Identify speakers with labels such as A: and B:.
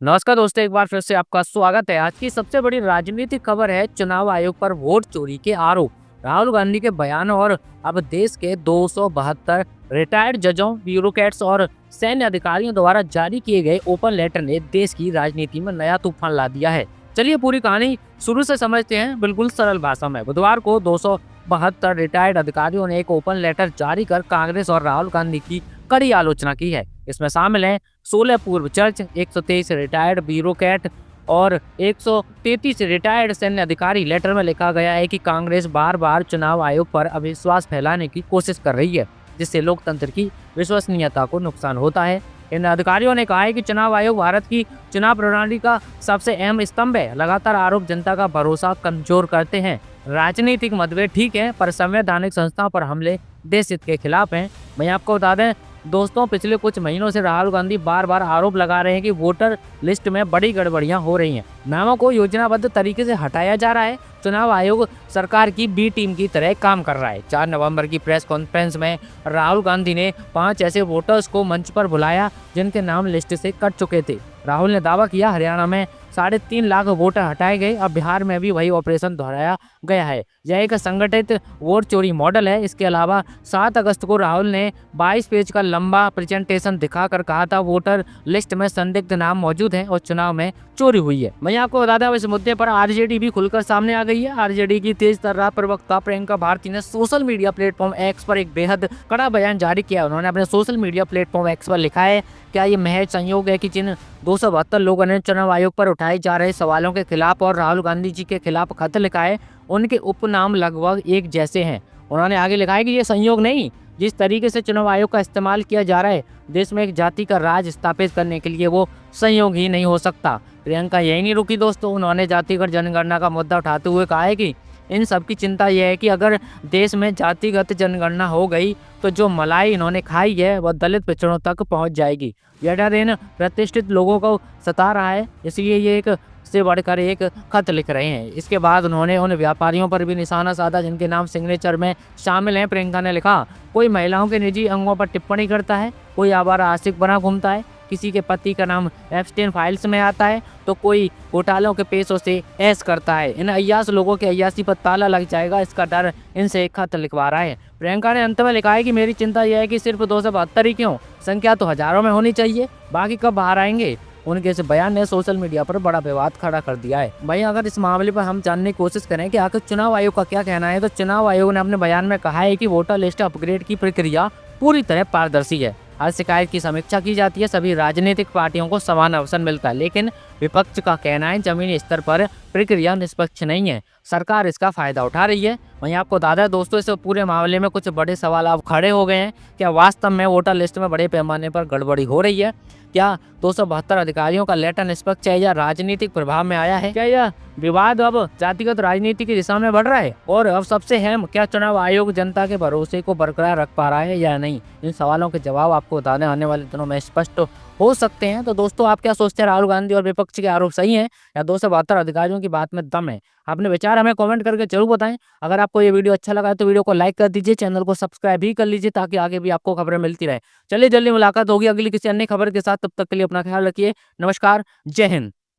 A: नमस्कार दोस्तों, एक बार फिर से आपका स्वागत है। आज की सबसे बड़ी राजनीतिक खबर है चुनाव आयोग पर वोट चोरी के आरोप। राहुल गांधी के बयान और अब देश के 272 रिटायर्ड जजों, ब्यूरोक्रेट्स और सैन्य अधिकारियों द्वारा जारी किए गए ओपन लेटर ने देश की राजनीति में नया तूफान ला दिया है। चलिए पूरी कहानी शुरू से समझते हैं, बिल्कुल सरल भाषा में। बुधवार को 272 रिटायर्ड अधिकारियों ने एक ओपन लेटर जारी कर कांग्रेस और राहुल गांधी की कड़ी आलोचना की है। इसमें शामिल हैं 16 पूर्व जज, 123 रिटायर्ड ब्यूरोक्रेट और 133 रिटायर्ड सैन्य अधिकारी। लेटर में लिखा गया है कि कांग्रेस बार बार चुनाव आयोग पर अविश्वास फैलाने की कोशिश कर रही है, जिससे लोकतंत्र की विश्वसनीयता को नुकसान होता है। इन अधिकारियों ने कहा है कि चुनाव आयोग भारत की चुनाव प्रणाली का सबसे अहम स्तंभ है। लगातार आरोप जनता का भरोसा कमजोर करते हैं। राजनीतिक मतभेद ठीक है, पर संवैधानिक संस्थाओं पर हमले देश हित के खिलाफ हैं। मैं आपको बता दें दोस्तों, पिछले कुछ महीनों से राहुल गांधी बार बार आरोप लगा रहे हैं कि वोटर लिस्ट में बड़ी गड़बड़ियां हो रही हैं। नामों को योजनाबद्ध तरीके से हटाया जा रहा है। चुनाव आयोग सरकार की बी टीम की तरह काम कर रहा है। 4 नवंबर की प्रेस कॉन्फ्रेंस में राहुल गांधी ने 5 ऐसे वोटर्स को मंच पर बुलाया जिनके नाम लिस्ट से कट चुके थे। राहुल ने दावा किया हरियाणा में 3.5 लाख वोटर हटाए गए। अब बिहार में भी वही ऑपरेशन दोहराया गया है। यह एक संगठित वोट चोरी मॉडल है। इसके अलावा 7 अगस्त को राहुल ने 22 पेज का लंबा प्रेजेंटेशन दिखाकर कहा था वोटर लिस्ट में संदिग्ध नाम मौजूद हैं और चुनाव में चोरी हुई है। मैं आपको बता दें इस मुद्दे पर आरजेडी भी खुलकर सामने आ गई है। आरजेडी की तेज तर्रार प्रवक्ता प्रियंका भारती ने सोशल मीडिया प्लेटफॉर्म एक्स पर एक बेहद कड़ा बयान जारी किया। उन्होंने अपने सोशल मीडिया प्लेटफॉर्म एक्स पर लिखा है, क्या ये महज संयोग है कि जिन 272 लोगों ने चुनाव आयोग पर उठाए जा रहे सवालों के खिलाफ और राहुल गांधी जी के खिलाफ खत लिखा है, उनके उपनाम लगभग एक जैसे हैं। उन्होंने आगे लिखा है कि ये संयोग नहीं, जिस तरीके से चुनाव आयोग का इस्तेमाल किया जा रहा है देश में एक जाति का राज स्थापित करने के लिए, वो संयोग ही नहीं हो सकता। प्रियंका यही नहीं रुकी दोस्तों, उन्होंने जातिगत जनगणना का मुद्दा उठाते हुए कहा है कि इन सब की चिंता यह है कि अगर देश में जातिगत जनगणना हो गई तो जो मलाई इन्होंने खाई है वह दलित पिछड़ों तक पहुंच जाएगी। यह डर इन प्रतिष्ठित लोगों को सता रहा है, इसलिए ये एक से बढ़कर एक खत लिख रहे हैं। इसके बाद उन्होंने उन व्यापारियों पर भी निशाना साधा जिनके नाम सिग्नेचर में शामिल हैं। प्रियंका ने लिखा, कोई महिलाओं के निजी अंगों पर टिप्पणी करता है, कोई आवारा आशिक बना घूमता है, किसी के पति का नाम एप्स्टेन फाइल्स में आता है, तो कोई घोटालों के पेशों से ऐश करता है। इन अय्यास लोगों के अय्यासी पर ताला लग जाएगा, इसका डर इनसे एक खत लिखवा रहा है। प्रियंका ने अंत में लिखा है कि मेरी चिंता यह है कि सिर्फ 272 ही क्यों, संख्या तो हजारों में होनी चाहिए, बाकी कब बाहर आएंगे। उनके इस बयान ने सोशल मीडिया पर बड़ा विवाद खड़ा कर दिया है। भाई अगर इस मामले पर हम जानने की कोशिश करें कि आखिर चुनाव आयोग का क्या कहना है, तो चुनाव आयोग ने अपने बयान में कहा है कि वोटर लिस्ट अपग्रेड की प्रक्रिया पूरी तरह पारदर्शी है। हर शिकायत की समीक्षा की जाती है, सभी राजनीतिक पार्टियों को समान अवसर मिलता है। लेकिन विपक्ष का कहना है जमीनी स्तर पर प्रक्रिया निष्पक्ष नहीं है, सरकार इसका फायदा उठा रही है। वहीं आपको दादा दोस्तों इस पूरे मामले में कुछ बड़े सवाल अब खड़े हो गए हैं। क्या वास्तव में वोटर लिस्ट में बड़े पैमाने पर गड़बड़ी हो रही है? क्या 272 अधिकारियों का लेटर निष्पक्ष है या राजनीतिक प्रभाव में आया है? क्या यह विवाद अब जातिगत राजनीति की दिशा में बढ़ रहा है? और अब सबसे अहम, क्या चुनाव आयोग जनता के भरोसे को बरकरार रख पा रहा है या नहीं? इन सवालों के जवाब आपको बताने आने वाले दिनों में स्पष्ट हो सकते हैं। तो दोस्तों आप क्या सोचते हैं, राहुल गांधी और विपक्ष के आरोप सही हैं या 272 अधिकारियों की बात में दम है? अपने विचार हमें कमेंट करके जरूर बताएं। अगर आपको ये वीडियो अच्छा लगा है तो वीडियो को लाइक कर दीजिए, चैनल को सब्सक्राइब भी कर लीजिए ताकि आगे भी आपको खबरें मिलती रहे। चलिए जल्दी मुलाकात होगी अगली किसी अन्य खबर के साथ, तब तक के लिए अपना ख्याल रखिए। नमस्कार, जय हिंद।